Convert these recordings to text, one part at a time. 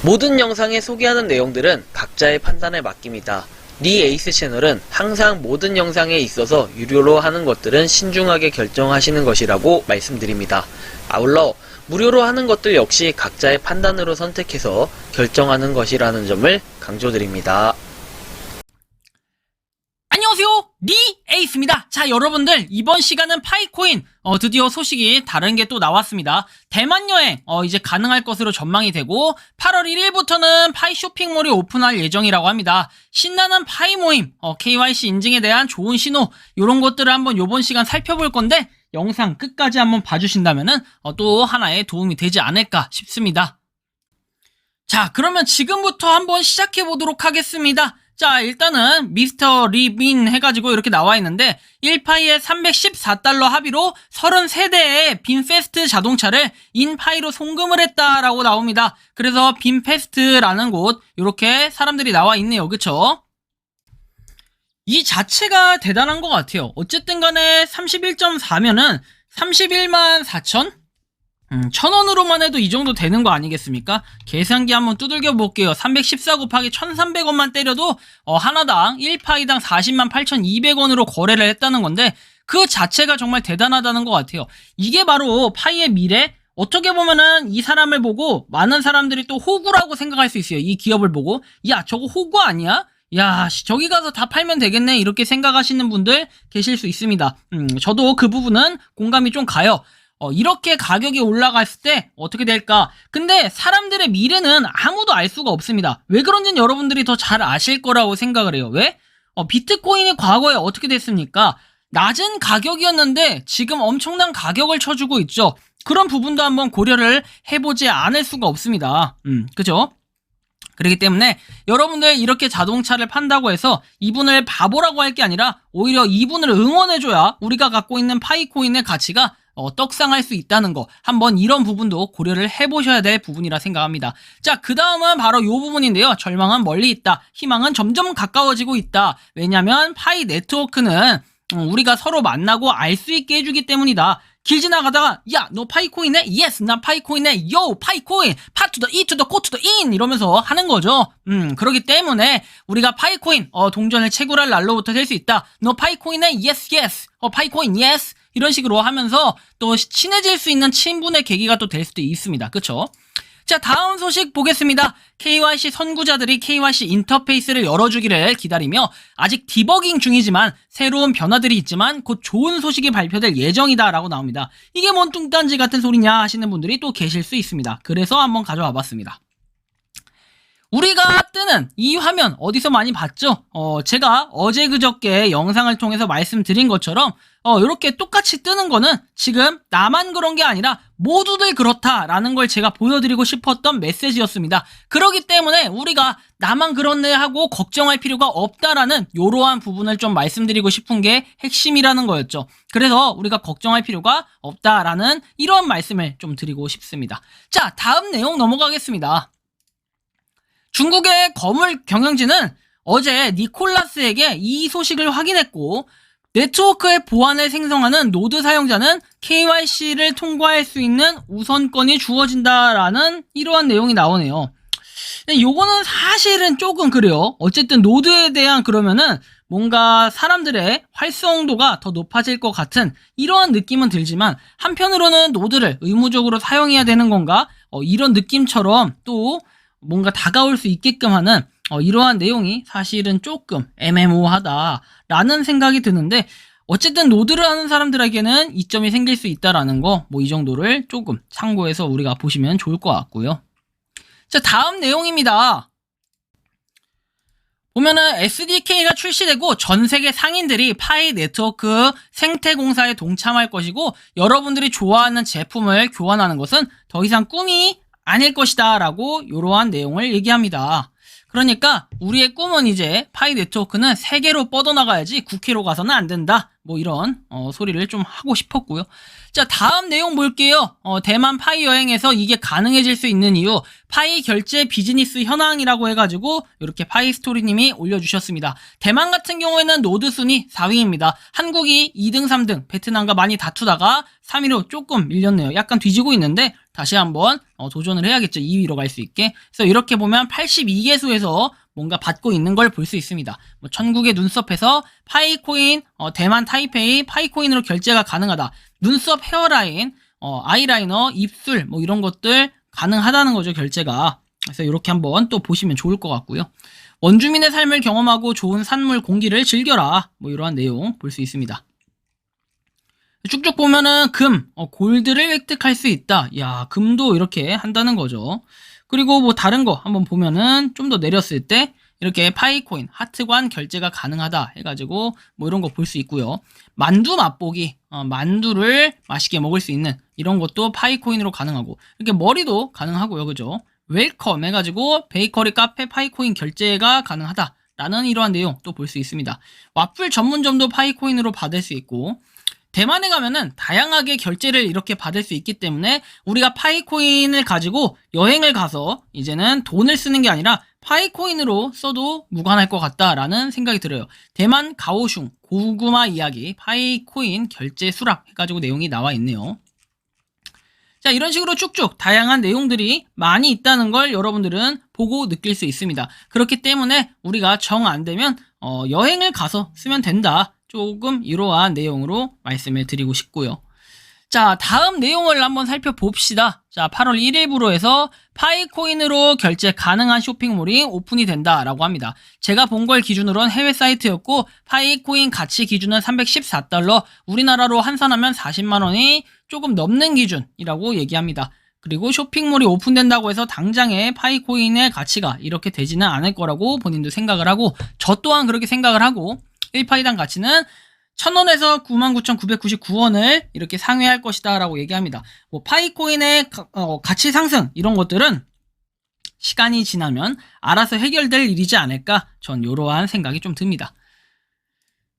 모든 영상에 소개하는 내용들은 각자의 판단에 맡깁니다. 니 에이스 채널은 항상 모든 영상에 있어서 유료로 하는 것들은 신중하게 결정하시는 것이라고 말씀드립니다. 아울러 무료로 하는 것들 역시 각자의 판단으로 선택해서 결정하는 것이라는 점을 강조드립니다. 안녕하세요, 니 에이스입니다. 자, 여러분들 이번 시간은 파이코인 드디어 소식이 다른 게 또 나왔습니다. 대만 여행 이제 가능할 것으로 전망이 되고 8월 1일부터는 파이 쇼핑몰이 오픈할 예정이라고 합니다. 신나는 파이 모임, KYC 인증에 대한 좋은 신호, 이런 것들을 한번 요번 시간 살펴볼 건데 영상 끝까지 한번 봐주신다면은 또 하나의 도움이 되지 않을까 싶습니다. 자, 그러면 지금부터 한번 시작해 보도록 하겠습니다. 자, 일단은 미스터 리빈 해가지고 이렇게 나와 있는데 1파이에 314달러 합의로 33대의 빈페스트 자동차를 인파이로 송금을 했다라고 나옵니다. 그래서 빈페스트라는 곳 이렇게 사람들이 나와 있네요. 그쵸? 이 자체가 대단한 것 같아요. 어쨌든 간에 31.4면은 31만 4천? 1000원으로만 해도 이 정도 되는 거 아니겠습니까? 계산기 한번 두들겨 볼게요. 314 곱하기 1300원만 때려도 하나당 1파이당 40만 8200원으로 거래를 했다는 건데 그 자체가 정말 대단하다는 것 같아요. 이게 바로 파이의 미래? 어떻게 보면은 이 사람을 보고 많은 사람들이 또 호구라고 생각할 수 있어요. 이 기업을 보고 야, 저거 호구 아니야? 야, 저기 가서 다 팔면 되겠네, 이렇게 생각하시는 분들 계실 수 있습니다. 저도 그 부분은 공감이 좀 가요. 이렇게 가격이 올라갔을 때 어떻게 될까? 근데 사람들의 미래는 아무도 알 수가 없습니다. 왜 그런지는 여러분들이 더 잘 아실 거라고 생각을 해요. 왜? 비트코인이 과거에 어떻게 됐습니까? 낮은 가격이었는데 지금 엄청난 가격을 쳐주고 있죠. 그런 부분도 한번 고려를 해보지 않을 수가 없습니다. 그죠? 그렇기 때문에 여러분들 이렇게 자동차를 판다고 해서 이분을 바보라고 할 게 아니라 오히려 이분을 응원해줘야 우리가 갖고 있는 파이코인의 가치가 떡상할 수 있다는 거, 한번 이런 부분도 고려를 해보셔야 될 부분이라 생각합니다. 자, 그 다음은 바로 이 부분인데요. 절망은 멀리 있다, 희망은 점점 가까워지고 있다. 왜냐면 파이 네트워크는 우리가 서로 만나고 알 수 있게 해주기 때문이다. 길 지나가다가 야, 너 파이코인해? 예스, 나 파이코인해. 요, 파이코인, 파 투 더 이 투 더 코 투 더 인 이러면서 하는 거죠. 그렇기 때문에 우리가 파이코인 동전을 채굴할 날로부터 될 수 있다. 너 파이코인해? 예스, 예스. 파이코인 예스. 이런 식으로 하면서 또 친해질 수 있는 친분의 계기가 또 될 수도 있습니다. 그쵸? 자, 다음 소식 보겠습니다. KYC 선구자들이 KYC 인터페이스를 열어주기를 기다리며 아직 디버깅 중이지만 새로운 변화들이 있지만 곧 좋은 소식이 발표될 예정이다 라고 나옵니다. 이게 뭔 뚱딴지 같은 소리냐 하시는 분들이 또 계실 수 있습니다. 그래서 한번 가져와 봤습니다. 우리가 뜨는 이 화면 어디서 많이 봤죠? 제가 어제 그저께 영상을 통해서 말씀드린 것처럼 이렇게 똑같이 뜨는 거는 지금 나만 그런 게 아니라 모두들 그렇다라는 걸 제가 보여드리고 싶었던 메시지였습니다. 그렇기 때문에 우리가 나만 그렇네 하고 걱정할 필요가 없다라는 이러한 부분을 좀 말씀드리고 싶은 게 핵심이라는 거였죠. 그래서 우리가 걱정할 필요가 없다라는 이런 말씀을 좀 드리고 싶습니다. 자, 다음 내용 넘어가겠습니다. 중국의 거물 경영진은 어제 니콜라스에게 이 소식을 확인했고 네트워크의 보안을 생성하는 노드 사용자는 KYC를 통과할 수 있는 우선권이 주어진다라는 이러한 내용이 나오네요. 요거는 사실은 조금 그래요. 어쨌든 노드에 대한 그러면은 뭔가 사람들의 활성도가 더 높아질 것 같은 이러한 느낌은 들지만 한편으로는 노드를 의무적으로 사용해야 되는 건가? 이런 느낌처럼 또 뭔가 다가올 수 있게끔 하는 이러한 내용이 사실은 조금 애매모호하다라는 생각이 드는데 어쨌든 노드를 하는 사람들에게는 이점이 생길 수 있다라는 거, 이 정도를 조금 참고해서 우리가 보시면 좋을 것 같고요. 자, 다음 내용입니다. 보면은 SDK가 출시되고 전 세계 상인들이 파이 네트워크 생태 공사에 동참할 것이고 여러분들이 좋아하는 제품을 교환하는 것은 더 이상 꿈이 아닐 것이다 라고 이러한 내용을 얘기합니다. 그러니까 우리의 꿈은 이제 파이 네트워크는 세계로 뻗어나가야지 국회로 가서는 안 된다. 뭐 이런 소리를 좀 하고 싶었고요. 자, 다음 내용 볼게요. 대만 파이 여행에서 이게 가능해질 수 있는 이유, 파이 결제 비즈니스 현황이라고 해가지고 이렇게 파이 스토리님이 올려주셨습니다. 대만 같은 경우에는 노드 순위 4위입니다. 한국이 2등, 3등, 베트남과 많이 다투다가 3위로 조금 밀렸네요. 약간 뒤지고 있는데 다시 한번 도전을 해야겠죠. 2위로 갈 수 있게. 그래서 이렇게 보면 82개소에서 뭔가 받고 있는 걸 볼 수 있습니다. 뭐 천국의 눈썹에서 파이코인, 대만 타이페이 파이코인으로 결제가 가능하다. 눈썹 헤어라인, 아이라이너, 입술 뭐 이런 것들 가능하다는 거죠, 결제가. 그래서 이렇게 한번 또 보시면 좋을 것 같고요. 원주민의 삶을 경험하고 좋은 산물 공기를 즐겨라. 뭐 이러한 내용 볼 수 있습니다. 쭉쭉 보면은 금, 골드를 획득할 수 있다. 야, 금도 이렇게 한다는 거죠. 그리고 뭐 다른 거 한번 보면은 좀 더 내렸을 때 이렇게 파이코인, 하트관 결제가 가능하다 해가지고 뭐 이런 거 볼 수 있고요. 만두 맛보기, 만두를 맛있게 먹을 수 있는 이런 것도 파이코인으로 가능하고, 이렇게 머리도 가능하고요. 그죠? 웰컴 해가지고 베이커리 카페 파이코인 결제가 가능하다라는 이러한 내용 또 볼 수 있습니다. 와플 전문점도 파이코인으로 받을 수 있고, 대만에 가면은 다양하게 결제를 이렇게 받을 수 있기 때문에 우리가 파이코인을 가지고 여행을 가서 이제는 돈을 쓰는 게 아니라 파이코인으로 써도 무관할 것 같다라는 생각이 들어요. 대만 가오슝 고구마 이야기 파이코인 결제 수락 해가지고 내용이 나와 있네요. 자, 이런 식으로 쭉쭉 다양한 내용들이 많이 있다는 걸 여러분들은 보고 느낄 수 있습니다. 그렇기 때문에 우리가 정 안 되면 여행을 가서 쓰면 된다. 조금 이러한 내용으로 말씀을 드리고 싶고요. 자, 다음 내용을 한번 살펴봅시다. 자, 8월 1일부로 해서 파이코인으로 결제 가능한 쇼핑몰이 오픈이 된다라고 합니다. 제가 본 걸 기준으로는 해외 사이트였고, 파이코인 가치 기준은 314달러, 우리나라로 환산하면 40만 원이 조금 넘는 기준이라고 얘기합니다. 그리고 쇼핑몰이 오픈된다고 해서 당장에 파이코인의 가치가 이렇게 되지는 않을 거라고 본인도 생각을 하고, 저 또한 그렇게 생각을 하고, 1파이당 가치는 1000원에서 99,999원을 이렇게 상회할 것이다 라고 얘기합니다. 뭐 파이코인의 가치 상승 이런 것들은 시간이 지나면 알아서 해결될 일이지 않을까, 전 이러한 생각이 좀 듭니다.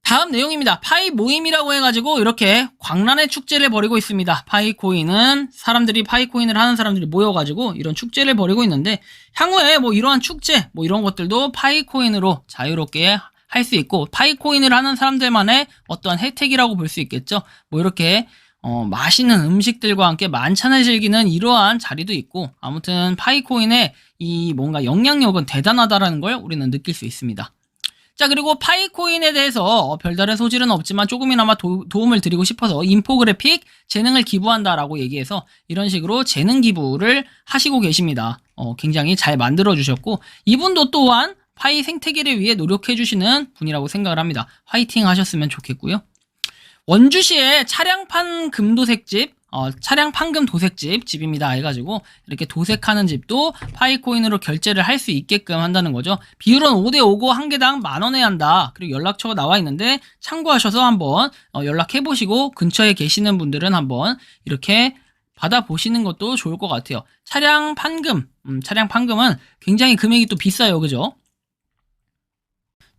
다음 내용입니다. 파이 모임이라고 해가지고 이렇게 광란의 축제를 벌이고 있습니다. 파이코인은 사람들이 파이코인을 하는 사람들이 모여가지고 이런 축제를 벌이고 있는데, 향후에 뭐 이러한 축제 뭐 이런 것들도 파이코인으로 자유롭게 할 수 있고, 파이코인을 하는 사람들만의 어떠한 혜택이라고 볼 수 있겠죠. 뭐 이렇게 맛있는 음식들과 함께 만찬을 즐기는 이러한 자리도 있고, 아무튼 파이코인의 이 뭔가 영향력은 대단하다라는 걸 우리는 느낄 수 있습니다. 자, 그리고 파이코인에 대해서 별다른 소질은 없지만 조금이나마 도움을 드리고 싶어서 인포그래픽 재능을 기부한다라고 얘기해서 이런 식으로 재능 기부를 하시고 계십니다. 굉장히 잘 만들어 주셨고, 이분도 또한 파이 생태계를 위해 노력해주시는 분이라고 생각을 합니다. 화이팅 하셨으면 좋겠고요. 원주시의 차량판 금도색집, 차량 판금 도색집 집입니다 해가지고 이렇게 도색하는 집도 파이코인으로 결제를 할 수 있게끔 한다는 거죠. 비율은 5대5고 한 개당 10,000원에 한다. 그리고 연락처가 나와 있는데 참고하셔서 한번 연락해보시고, 근처에 계시는 분들은 한번 이렇게 받아보시는 것도 좋을 것 같아요. 차량 판금, 차량 판금은 굉장히 금액이 또 비싸요. 그죠?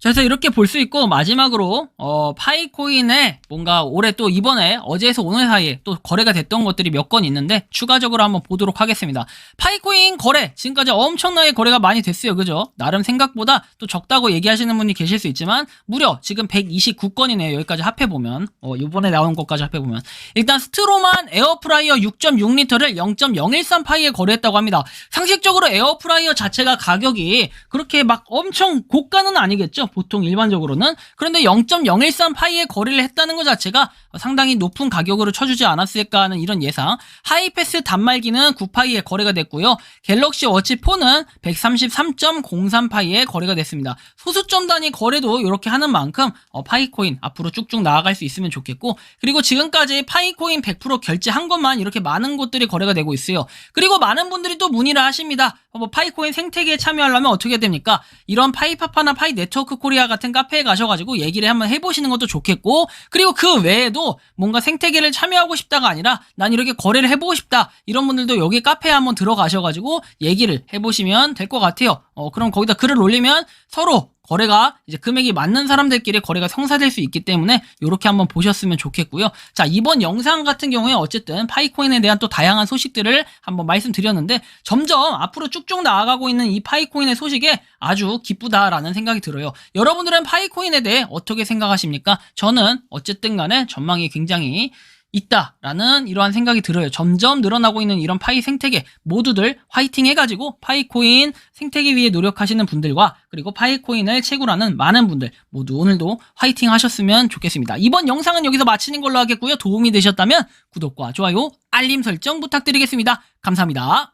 자, 그래서 이렇게 볼 수 있고, 마지막으로 파이코인에 뭔가 올해 또 이번에 어제에서 오늘 사이에 또 거래가 됐던 것들이 몇 건 있는데 추가적으로 한번 보도록 하겠습니다. 파이코인 거래 지금까지 엄청나게 거래가 많이 됐어요. 그죠? 나름 생각보다 또 적다고 얘기하시는 분이 계실 수 있지만 무려 지금 129건이네요. 여기까지 합해보면, 이번에 나온 것까지 합해보면, 일단 스트로만 에어프라이어 6.6리터를 0.013 파이에 거래했다고 합니다. 상식적으로 에어프라이어 자체가 가격이 그렇게 막 엄청 고가는 아니겠죠, 보통 일반적으로는. 그런데 0.013 파이에 거래를 했다는 것 자체가 상당히 높은 가격으로 쳐주지 않았을까 하는 이런 예상. 하이패스 단말기는 9파이에 거래가 됐고요. 갤럭시 워치 4는 133.03 파이에 거래가 됐습니다. 소수점 단위 거래도 이렇게 하는 만큼 파이코인 앞으로 쭉쭉 나아갈 수 있으면 좋겠고, 그리고 지금까지 파이코인 100% 결제한 것만 이렇게 많은 곳들이 거래가 되고 있어요. 그리고 많은 분들이 또 문의를 하십니다. 파이코인 생태계에 참여하려면 어떻게 됩니까? 이런 파이파파나 파이 네트워크 코리아 같은 카페에 가셔가지고 얘기를 한번 해보시는 것도 좋겠고, 그리고 그 외에도 뭔가 생태계를 참여하고 싶다가 아니라 난 이렇게 거래를 해보고 싶다, 이런 분들도 여기 카페에 한번 들어가셔가지고 얘기를 해보시면 될 것 같아요. 그럼 거기다 글을 올리면 서로 거래가 이제 금액이 맞는 사람들끼리 거래가 성사될 수 있기 때문에 이렇게 한번 보셨으면 좋겠고요. 자, 이번 영상 같은 경우에 어쨌든 파이코인에 대한 또 다양한 소식들을 한번 말씀드렸는데 점점 앞으로 쭉쭉 나아가고 있는 이 파이코인의 소식에 아주 기쁘다라는 생각이 들어요. 여러분들은 파이코인에 대해 어떻게 생각하십니까? 저는 어쨌든 간에 전망이 굉장히 있다라는 이러한 생각이 들어요. 점점 늘어나고 있는 이런 파이 생태계 모두들 화이팅 해가지고 파이코인 생태계 위해 노력하시는 분들과 그리고 파이코인을 채굴하는 많은 분들 모두 오늘도 화이팅 하셨으면 좋겠습니다. 이번 영상은 여기서 마치는 걸로 하겠고요. 도움이 되셨다면 구독과 좋아요, 알림 설정 부탁드리겠습니다. 감사합니다.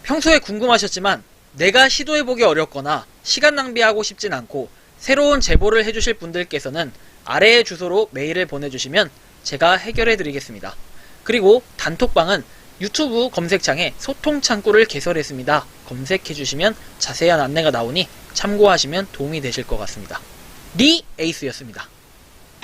평소에 궁금하셨지만 내가 시도해보기 어렵거나 시간 낭비하고 싶진 않고 새로운 제보를 해주실 분들께서는 아래의 주소로 메일을 보내주시면 제가 해결해드리겠습니다. 그리고 단톡방은 유튜브 검색창에 소통 창구를 개설했습니다. 검색해주시면 자세한 안내가 나오니 참고하시면 도움이 되실 것 같습니다. 리 에이스였습니다.